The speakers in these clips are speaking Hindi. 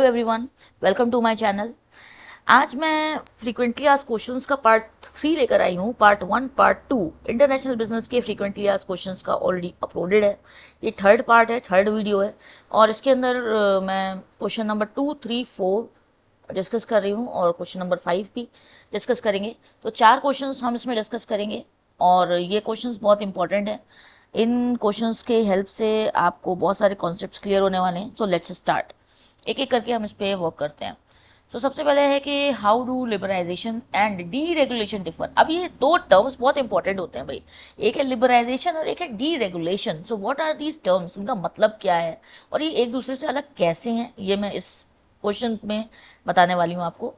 Hello everyone, welcome to my channel. आज मैं फ्रीक्वेंटली आस्क्ड क्वेश्चंस का पार्ट 3 लेकर आई हूँ। पार्ट 1, पार्ट 2 इंटरनेशनल बिजनेस के फ्रीक्वेंटली आस्क्ड क्वेश्चंस का ऑलरेडी अपलोडेड है। ये थर्ड पार्ट है, थर्ड वीडियो है और इसके अंदर मैं क्वेश्चन नंबर 2, 3, 4 डिस्कस कर रही हूँ और क्वेश्चन नंबर 5 भी डिस्कस करेंगे। तो 4 क्वेश्चंस हम इसमें डिस्कस करेंगे और ये क्वेश्चंस बहुत इंपॉर्टेंट है। इन क्वेश्चंस के हेल्प से आपको बहुत सारे कॉन्सेप्ट्स क्लियर होने वाले हैं। So let's start. एक एक करके हम इस पे वर्क करते हैं। तो सबसे पहले है कि how do liberalization and deregulation differ. अब ये दो टर्म्स बहुत इंपॉर्टेंट होते हैं भाई, एक है लिबरलाइजेशन और एक है deregulation. So what are these terms, इनका मतलब क्या है और ये एक दूसरे से अलग कैसे हैं, ये मैं इस क्वेश्चन में बताने वाली हूँ आपको।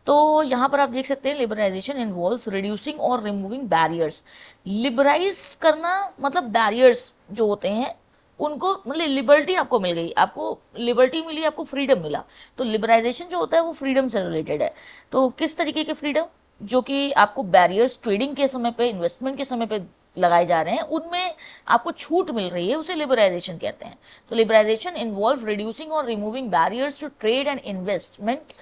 तो यहाँ पर आप देख सकते हैं लिबरलाइजेशन इन्वॉल्व्स रिड्यूसिंग और रिमूविंग बैरियर्स। लिबराइज करना मतलब बैरियर्स जो होते हैं उनको, मतलब लिबर्टी आपको मिल गई, आपको लिबर्टी मिली, आपको फ्रीडम मिला। तो लिबराइजेशन जो होता है वो फ्रीडम से रिलेटेड है। तो किस तरीके के फ्रीडम, जो कि आपको बैरियर्स ट्रेडिंग के समय पे, इन्वेस्टमेंट के समय पे लगाए जा रहे हैं, उनमें आपको छूट मिल रही है, उसे लिबराइजेशन कहते हैं। तो लिबराइजेशन इन्वॉल्व रिड्यूसिंग और removing barriers to trade and investment,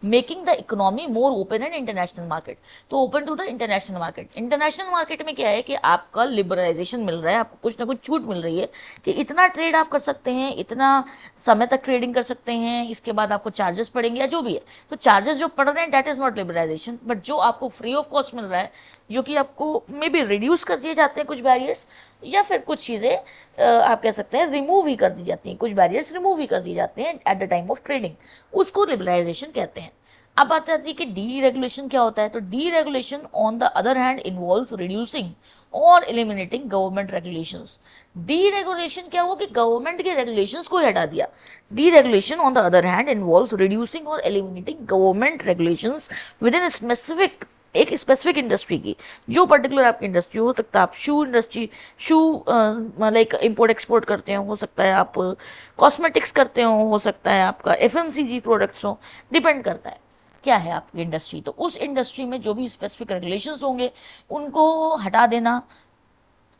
making the economy more open and international market. तो open to the international market. International market में क्या है कि आपका लिबरलाइजेशन मिल रहा है, आपको कुछ ना कुछ छूट मिल रही है कि इतना ट्रेड आप कर सकते हैं, इतना समय तक ट्रेडिंग कर सकते हैं, इसके बाद आपको चार्जेस पड़ेंगे या जो भी है। तो चार्जेस जो पड़ रहे हैं that is not liberalization, but जो आपको फ्री ऑफ कॉस्ट मिल रहा है, जो कि आपको मे बी रिड्यूस कर दिए जाते हैं कुछ बैरियर्स, या फिर कुछ चीज़ें आप कह सकते हैं रिमूव ही कर दी जाती हैं, कुछ बैरियर्स रिमूव ही कर दिए जाते हैं at the time of trading, उसको लिबरलाइजेशन कहते हैं। अब बात आती है कि डी रेगुलेशन क्या होता है। तो deregulation on the other hand involves reducing और eliminating government regulations. Deregulation क्या हुआ कि गवर्नमेंट के रेगुलेशंस को हटा दिया। Deregulation on the other hand involves reducing और eliminating government regulations within specific, एक स्पेसिफिक इंडस्ट्री की, जो पर्टिकुलर आपकी इंडस्ट्री हो सकता है, आप shoe industry, shoe like import export करते हो सकता है आप कॉस्मेटिक्स करते हो सकता है आपका एफएमसीजी प्रोडक्ट्स हो, डिपेंड करता है क्या है आपकी इंडस्ट्री। तो उस इंडस्ट्री में जो भी स्पेसिफिक रेगुलेशंस होंगे उनको हटा देना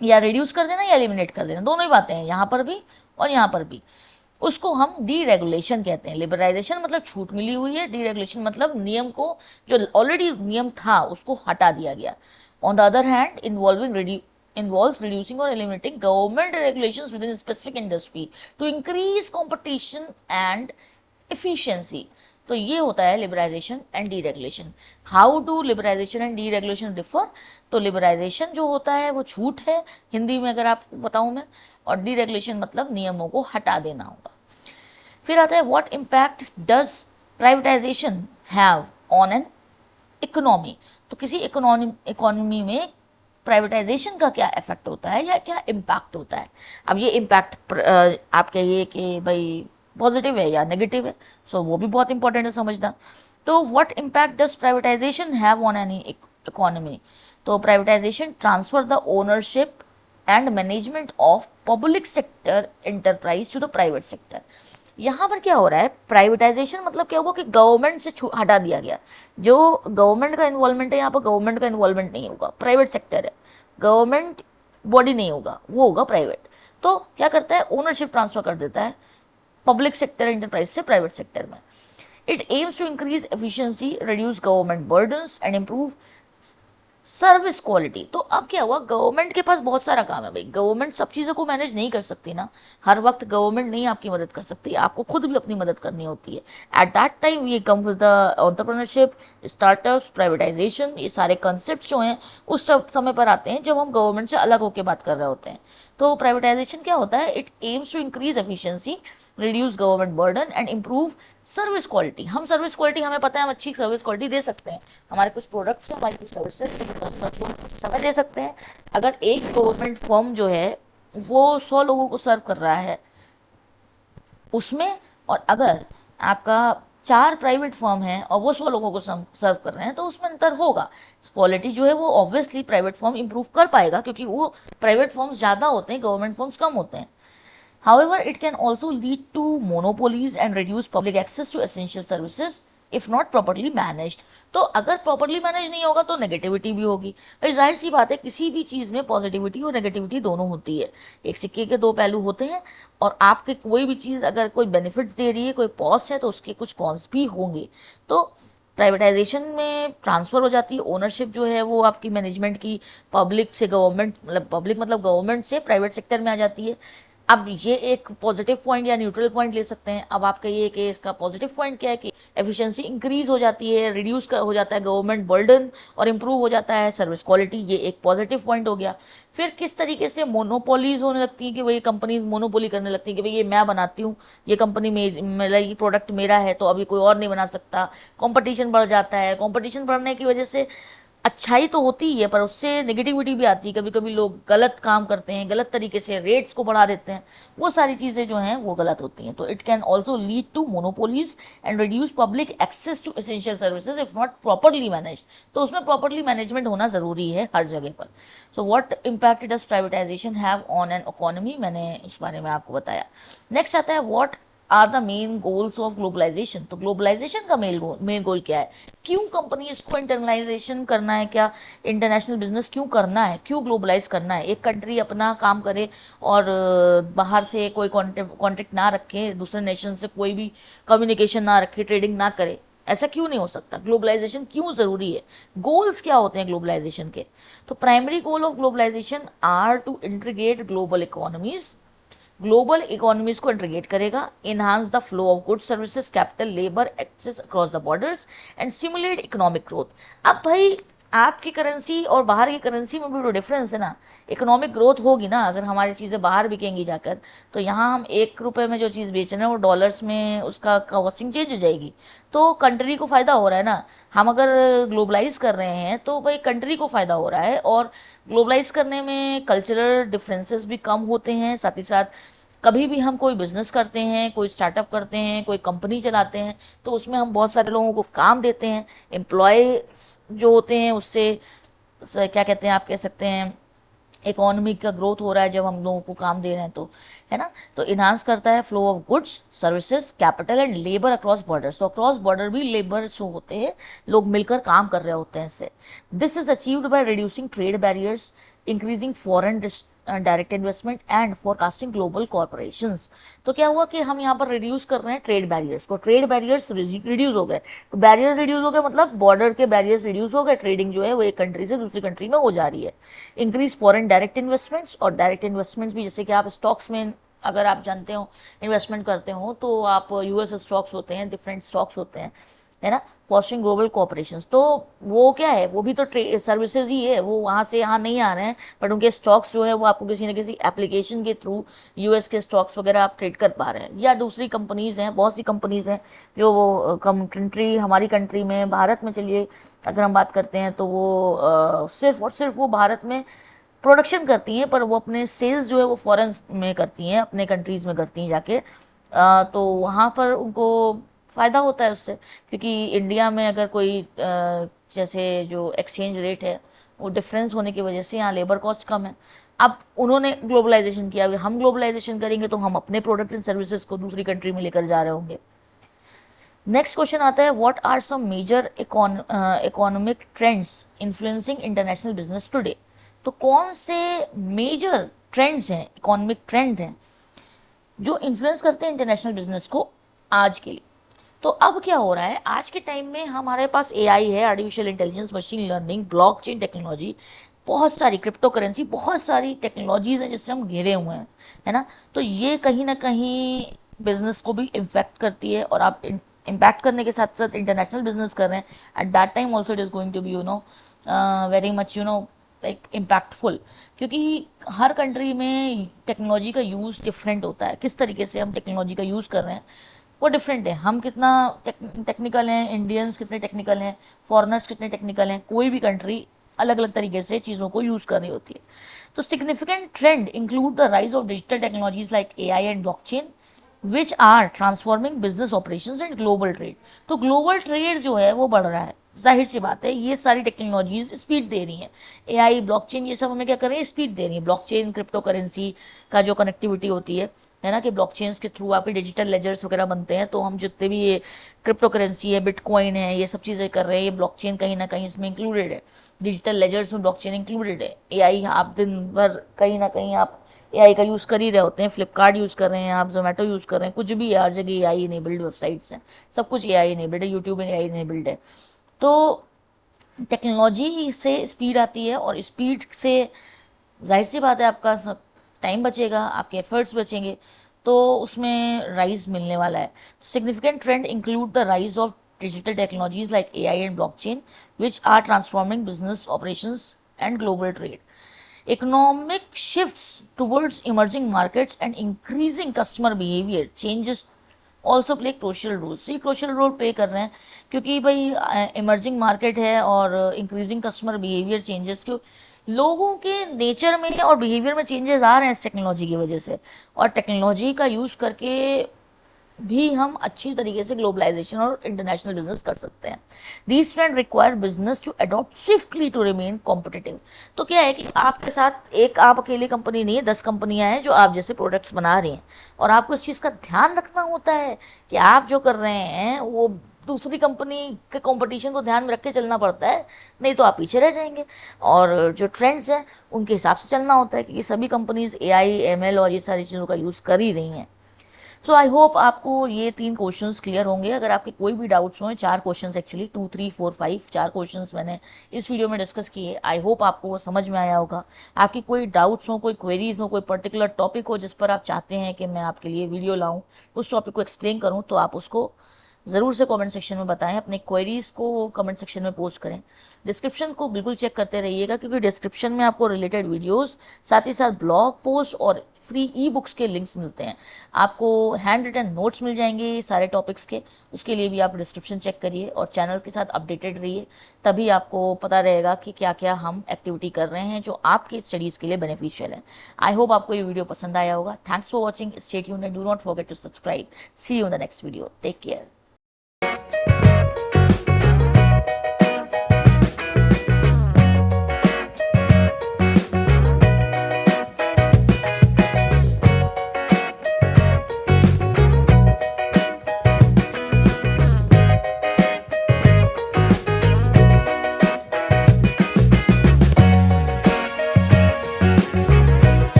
या रिड्यूस कर देना या एलिमिनेट कर देना, दोनों ही बातें हैं यहाँ पर भी और यहाँ पर भी। उसको हम डी रेगुलेशन कहते हैं। लिबरलाइजेशन मतलब छूट मिली हुई है, डी रेगुलेशन मतलब नियम को, जो ऑलरेडी नियम था उसको हटा दिया गया। On the other hand involves reducing or eliminating government regulations within a specific industry to increase competition and efficiency। तो ये होता है liberalization and deregulation. How do liberalization and deregulation differ. तो लिबरलाइजेशन जो होता है वो छूट है हिंदी में अगर आपको बताऊं मैं, और डी रेगुलेशन मतलब नियमों को हटा देना होगा। फिर आता है what impact does privatisation have on an economy. तो किसी इकोनॉमी में प्राइवेटाइजेशन का क्या इफेक्ट होता है या क्या इम्पैक्ट होता है। अब ये इम्पैक्ट आप कहिए कि भाई पॉजिटिव है या नेगेटिव है, सो वो भी बहुत इंपॉर्टेंट है समझना। तो what impact does privatisation have on any economy. तो privatisation transfer the ownership and management of public sector enterprise to the private sector. यहाँ पर क्या हो रहा है, प्राइवेटाइजेशन मतलब क्या हुआ कि गवर्नमेंट से हटा दिया गया। जो गवर्नमेंट का इन्वॉल्वमेंट है यहाँ पर गवर्नमेंट का इन्वॉल्वमेंट नहीं होगा, प्राइवेट सेक्टर है, गवर्नमेंट बॉडी नहीं होगा, वो होगा प्राइवेट। तो क्या करता है, ओनरशिप ट्रांसफर कर देता है पब्लिक सेक्टर एंटरप्राइज से प्राइवेट सेक्टर में। It aims to increase efficiency, reduce government burdens and improve service quality. तो अब क्या हुआ, गवर्नमेंट के पास बहुत सारा काम है भाई, गवर्नमेंट सब चीज़ों को मैनेज नहीं कर सकती ना, हर वक्त गवर्नमेंट नहीं आपकी मदद कर सकती, आपको खुद भी अपनी मदद करनी होती है। एट दैट टाइम ये come with the entrepreneurship, startups, privatisation, ये सारे कंसेप्ट जो हैं उस समय पर आते हैं जब हम गवर्नमेंट से अलग होकर बात कर रहे होते हैं। तो प्राइवेटाइजेशन क्या होता है, it aims to increase efficiency, reduce government burden and improve service quality. हम सर्विस क्वालिटी, हमें पता है हम अच्छी सर्विस क्वालिटी दे सकते हैं, हमारे कुछ प्रोडक्ट्स हैं, हमारी कुछ सर्विसेज कस्टमर को समय दे सकते हैं। अगर एक गवर्नमेंट फर्म जो है वो 100 लोगों को सर्व कर रहा है उसमें, और अगर आपका 4 प्राइवेट फर्म है और वो 100 लोगों को सर्व कर रहे हैं, तो उसमें अंतर होगा। क्वालिटी जो है वो ऑब्वियसली प्राइवेट फर्म इंप्रूव कर पाएगा क्योंकि वो प्राइवेट फर्म्स ज़्यादा होते हैं, गवर्नमेंट फर्म्स कम होते हैं। However, it can also lead to monopolies and reduce public access to essential services if not properly managed. तो अगर प्रॉपरली मैनेज नहीं होगा तो नेगेटिविटी भी होगी। फिर जाहिर सी बात है किसी भी चीज़ में पॉजिटिविटी और नेगेटिविटी दोनों होती है, एक सिक्के के दो पहलू होते हैं। और आपके कोई भी चीज़ अगर कोई बेनिफिट्स दे रही है, कोई पॉस है, तो उसके कुछ कॉन्स भी होंगे। तो प्राइवेटाइजेशन में ट्रांसफ़र हो जाती है ओनरशिप जो है वो आपकी मैनेजमेंट की पब्लिक से गवर्नमेंट, मतलब पब्लिक मतलब गवर्नमेंट से प्राइवेट सेक्टर में आ जाती है। अब ये एक पॉजिटिव पॉइंट या न्यूट्रल पॉइंट ले सकते हैं। अब आप कहिए कि इसका पॉजिटिव पॉइंट क्या है कि एफिशिएंसी इंक्रीज हो जाती है, रिड्यूस हो जाता है गवर्नमेंट बर्डन और इम्प्रूव हो जाता है सर्विस क्वालिटी, ये एक पॉजिटिव पॉइंट हो गया। फिर किस तरीके से मोनोपोलीज होने लगती हैं कि वही कंपनीज मोनोपोली करने लगती हैं कि भाई ये मैं बनाती हूँ, ये कंपनी मेरा, ये प्रोडक्ट मेरा है, तो अभी कोई और नहीं बना सकता। कंपटीशन बढ़ जाता है, कंपटीशन बढ़ने की वजह से अच्छाई तो होती ही है पर उससे नेगेटिविटी भी आती है। कभी कभी लोग गलत काम करते हैं, गलत तरीके से रेट्स को बढ़ा देते हैं, वो सारी चीज़ें जो हैं वो गलत होती हैं। तो it can also lead to monopolies and reduce public access to essential services if not properly manage. तो उसमें प्रॉपरली मैनेजमेंट होना ज़रूरी है हर जगह पर। So what impact does privatisation have on an economy, मैंने उस बारे में आपको बताया। नेक्स्ट आता है what are the main goals of globalization. तो ग्लोबलाइजेशन का मेन गोल क्या है, क्यों कंपनीज को इंटरनलाइजेशन करना है, क्या इंटरनेशनल बिजनेस क्यों करना है, क्यों ग्लोबलाइज करना है। एक कंट्री अपना काम करे और बाहर से कोई कॉन्टेक्ट ना रखे, दूसरे नेशन से कोई भी कम्युनिकेशन ना रखे, ट्रेडिंग ना करे, ऐसा क्यों नहीं हो सकता। ग्लोबलाइजेशन क्यों ज़रूरी है, गोल्स क्या होते हैं ग्लोबलाइजेशन के। तो primary goal of globalization are to integrate global economies, global economies को इंटीग्रेट करेगा, enhance the flow of goods services capital labour access across the borders and simulate economic growth. अब भाई आपकी करेंसी और बाहर की करेंसी में भी तो डिफरेंस है ना, इकोनॉमिक ग्रोथ होगी ना अगर हमारी चीज़ें बाहर बिकेंगी जाकर। तो यहाँ हम 1 रुपये में जो चीज़ बेच रहे हैं वो डॉलर्स में उसका कॉस्टिंग चेंज हो जाएगी, तो कंट्री को फ़ायदा हो रहा है ना। हम अगर ग्लोबलाइज कर रहे हैं तो भाई कंट्री को फ़ायदा हो रहा है, और ग्लोबलाइज करने में कल्चरल डिफरेंसेस भी कम होते हैं। साथ ही साथ कभी भी हम कोई बिजनेस करते हैं, कोई स्टार्टअप करते हैं, कोई कंपनी चलाते हैं, तो उसमें हम बहुत सारे लोगों को काम देते हैं। एम्प्लॉयज जो होते हैं उससे क्या कहते हैं, आप कह सकते हैं इकोनॉमी का ग्रोथ हो रहा है जब हम लोगों को काम दे रहे हैं, तो है ना। तो इन्हांस करता है flow of goods services capital and labour across borders. तो अक्रॉस बॉर्डर भी लेबर जो होते हैं, लोग मिलकर काम कर रहे होते हैं इससे। This is achieved by reducing trade barriers, increasing foreign direct investment and forecasting global corporations. तो क्या हुआ कि हम यहाँ पर रिड्यूस कर रहे हैं ट्रेड बैरियर्स को, ट्रेड बैरियर्स रिड्यूस हो गए। तो बैरियर्स रिड्यूस हो गए मतलब बॉर्डर के बैरियर्स रिड्यूस हो गए, ट्रेडिंग जो है वो एक कंट्री से दूसरी कंट्री में हो जा रही है। इंक्रीज फॉरेन डायरेक्ट इन्वेस्टमेंट्स, और डायरेक्ट इन्वेस्टमेंट्स भी जैसे कि आप स्टॉक्स में अगर आप जानते हो इन्वेस्टमेंट करते हो तो आप यूएस स्टॉक्स होते हैं, डिफरेंट स्टॉक्स होते हैं, है ना। फॉस्टरिंग ग्लोबल कॉपरेशन, तो वो क्या है, वो भी तो सर्विसेज ही है, वो वहाँ से यहाँ नहीं आ रहे हैं, बट उनके स्टॉक्स जो है वो आपको किसी न किसी एप्लीकेशन के थ्रू यूएस के स्टॉक्स वगैरह आप ट्रेड कर पा रहे हैं। या दूसरी कंपनीज हैं, बहुत सी कंपनीज हैं जो वो कंट्री, हमारी कंट्री में भारत में चलिए अगर हम बात करते हैं तो वो सिर्फ और सिर्फ वो भारत में प्रोडक्शन करती हैं, पर वो अपने सेल्स जो है वो फॉरेन में करती हैं, अपने कंट्रीज़ में करती हैं जाके। तो वहाँ पर उनको फ़ायदा होता है उससे, क्योंकि इंडिया में अगर कोई जैसे जो एक्सचेंज रेट है वो डिफरेंस होने की वजह से यहाँ लेबर कॉस्ट कम है। अब उन्होंने ग्लोबलाइजेशन किया, हम ग्लोबलाइजेशन करेंगे तो हम अपने प्रोडक्ट एंड सर्विसेज को दूसरी कंट्री में लेकर जा रहे होंगे। नेक्स्ट क्वेश्चन आता है what are some major economic trends influencing international business today. तो कौन से मेजर ट्रेंड्स हैं, इकोनॉमिक ट्रेंड हैं जो इन्फ्लुएंस करते हैं इंटरनेशनल बिजनेस को आज के लिए। तो अब क्या हो रहा है, आज के टाइम में हमारे पास एआई है, artificial intelligence, machine learning, blockchain technology, बहुत सारी क्रिप्टो करेंसी, बहुत सारी टेक्नोलॉजीज हैं जिससे हम घिरे हुए हैं, है ना। तो ये कहीं ना कहीं बिजनेस को भी इम्पैक्ट करती है, और आप इम्पैक्ट करने के साथ साथ इंटरनेशनल बिजनेस कर रहे हैं, at that time also it is going to be very much like impactful, क्योंकि हर कंट्री में टेक्नोलॉजी का यूज़ डिफरेंट होता है। किस तरीके से हम टेक्नोलॉजी का यूज़ कर रहे हैं वो डिफरेंट है। हम कितना टेक्निकल हैं, इंडियंस कितने टेक्निकल हैं, फॉरेनर्स कितने टेक्निकल हैं, कोई भी कंट्री अलग अलग तरीके से चीज़ों को यूज़ कर रही होती है। तो significant trend include the rise of digital technologies like AI and blockchain which are transforming business operations and global trade. तो ग्लोबल ट्रेड जो है वो बढ़ रहा है, जाहिर सी बात है, ये सारी टेक्नोलॉजीज स्पीड दे रही हैं, एआई ब्लॉकचेन ये सब हमें क्या कर रही है, स्पीड दे रही है। ब्लॉकचेन क्रिप्टो करेंसी का जो कनेक्टिविटी होती है है ना, कि ब्लॉकचेन्स के थ्रू आपके डिजिटल लेजर्स वगैरह बनते हैं। तो हम जितने भी ये क्रिप्टो करेंसी है, बिटकॉइन है, ये सब चीज़ें कर रहे हैं, ये ब्लॉकचेन कहीं ना कहीं इसमें इंक्लूडेड है। डिजिटल लेजर्स में ब्लॉकचेन इंक्लूडेड है। एआई, आप दिन भर कहीं ना कहीं आप एआई का यूज़ कर ही रहे होते हैं। फ्लिपकार्ट यूज़ कर रहे हैं आप, जोमेटो यूज़ कर रहे हैं, कुछ भी, हर जगह एआई इनेबल्ड वेबसाइट्स हैं, सब कुछ एआई इनेबल्ड है, यूट्यूब में एआई इनेबल्ड है। तो टेक्नोलॉजी से स्पीड आती है, और स्पीड से जाहिर सी बात है आपका टाइम बचेगा, आपके एफर्ट्स बचेंगे, तो उसमें राइज मिलने वाला है। Significant trend include the rise of digital technologies like AI and blockchain, which are transforming business operations and global trade. Economic shifts towards emerging markets and increasing customer behavior changes also play crucial role. तो ये क्रोशियल रोल प्ले कर रहे हैं, क्योंकि भाई इमर्जिंग मार्केट है और इंक्रीजिंग कस्टमर बिहेवियर चेंजेस, क्यों लोगों के नेचर में और बिहेवियर में चेंजेस आ रहे हैं इस टेक्नोलॉजी की वजह से। और टेक्नोलॉजी का यूज़ करके भी हम अच्छी तरीके से ग्लोबलाइजेशन और इंटरनेशनल बिजनेस कर सकते हैं। These trend require business to adopt swiftly to remain competitive. तो क्या है कि आपके साथ एक आप अकेली कंपनी नहीं है, 10 कंपनियां हैं जो आप जैसे प्रोडक्ट्स बना रही हैं, और आपको इस चीज़ का ध्यान रखना होता है कि आप जो कर रहे हैं वो दूसरी कंपनी के कंपटीशन को ध्यान में रख के चलना पड़ता है, नहीं तो आप पीछे रह जाएंगे। और जो ट्रेंड्स हैं उनके हिसाब से चलना होता है, क्योंकि सभी कंपनीज एआई, एमएल और ये सारी चीज़ों का यूज़ कर ही रही हैं। सो आई होप आपको ये 3 क्वेश्चंस क्लियर होंगे। अगर आपके कोई भी डाउट्स हों, 4 क्वेश्चंस एक्चुअली 2, 3, 4, 5 4 क्वेश्चंस मैंने इस वीडियो में डिस्कस किए। आई होप आपको वो समझ में आया होगा। आपकी कोई डाउट्स हो, कोई क्वेरीज हो, कोई पर्टिकुलर टॉपिक हो जिस पर आप चाहते हैं कि मैं आपके लिए वीडियो लाऊं, उस टॉपिक को एक्सप्लेन करूं, तो आप उसको ज़रूर से कमेंट सेक्शन में बताएं। अपने क्वेरीज को कमेंट सेक्शन में पोस्ट करें। डिस्क्रिप्शन को बिल्कुल चेक करते रहिएगा, क्योंकि डिस्क्रिप्शन में आपको रिलेटेड वीडियोस, साथ ही साथ ब्लॉग पोस्ट और फ्री ई बुक्स के लिंक्स मिलते हैं। आपको हैंड रिटन नोट्स मिल जाएंगे सारे टॉपिक्स के, उसके लिए भी आप डिस्क्रिप्शन चेक करिए और चैनल के साथ अपडेटेड रहिए। तभी आपको पता रहेगा कि क्या क्या हम एक्टिविटी कर रहे हैं जो आपकी स्टडीज़ के लिए बेनिफिशियल है। आई होप आपको ये वीडियो पसंद आया होगा। Thanks for watching, stay tuned and do not forget to subscribe. See you in the next video. Take care.